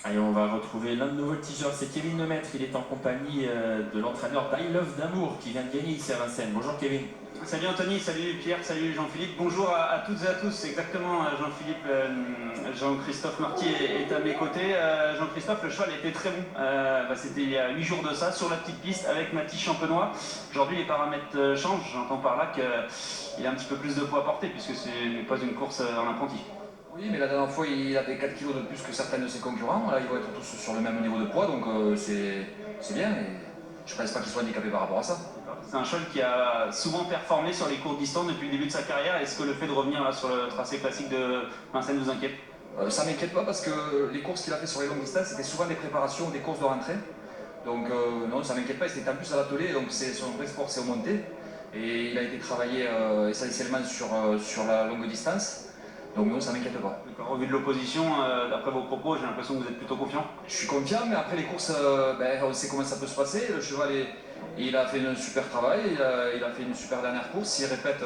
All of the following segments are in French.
Allez, on va retrouver l'un de nos voltigeurs, c'est Kevin Lemaître. Il est en compagnie de l'entraîneur d'I Love d'Amour qui vient de gagner ici à Vincennes. Bonjour Kevin. Salut Anthony, salut Pierre, salut Jean-Philippe. Bonjour à toutes et à tous. Exactement, Jean-Philippe, Jean-Christophe Marty est à mes côtés. Jean-Christophe, le cheval était très bon. C'était il y a 8 jours de ça, sur la petite piste avec Mathis Champenois. Aujourd'hui, les paramètres changent. J'entends par là qu'il a un petit peu plus de poids à porter puisque ce n'est pas une course en apprenti. Oui, mais la dernière fois, il avait 4 kilos de plus que certains de ses concurrents. Là, ils vont être tous sur le même niveau de poids, donc c'est bien. Et je ne pense pas qu'il soit handicapé par rapport à ça. C'est un cheval qui a souvent performé sur les courtes distances depuis le début de sa carrière. Est-ce que le fait de revenir là, sur le tracé classique de Vincennes vous inquiète? Ça ne m'inquiète pas parce que les courses qu'il a fait sur les longues distances, c'était souvent des préparations, des courses de rentrée. Donc non, ça ne m'inquiète pas. Il était en plus à l'atelier, donc son vrai sport, c'est au monté. Et il a été travaillé essentiellement sur la longue distance. Donc non, ça ne m'inquiète pas. Au vu de l'opposition, d'après vos propos, j'ai l'impression que vous êtes plutôt confiant. Je suis confiant, mais après les courses, on sait comment ça peut se passer. Le cheval, il a fait un super travail, il a fait une super dernière course. S'il répète,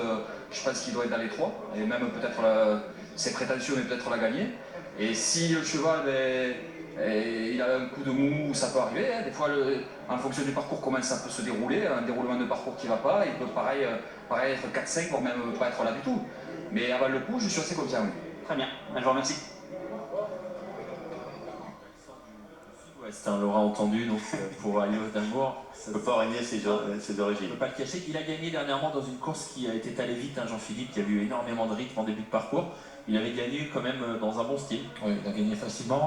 je pense qu'il doit être dans les 3. Et même peut-être, c'est prétentieux, mais peut-être la gagner. Et si le cheval, il a un coup de mou, ça peut arriver. Hein. Des fois, en fonction du parcours, comment ça peut se dérouler, un déroulement de parcours qui ne va pas, il peut pareil être 4-5, voire même pas être là du tout. Mais avant le coup, je suis assez confiant. Oui. Très bien, je vous remercie. On l'aura entendu, donc pour I Love d'Amour. On ne peut pas régner ses origines. On ne peut pas le cacher. Il a gagné dernièrement dans une course qui a été allée vite, hein, Jean-Philippe, qui a eu énormément de rythme en début de parcours. Il avait gagné quand même dans un bon style. Oui, il a gagné facilement.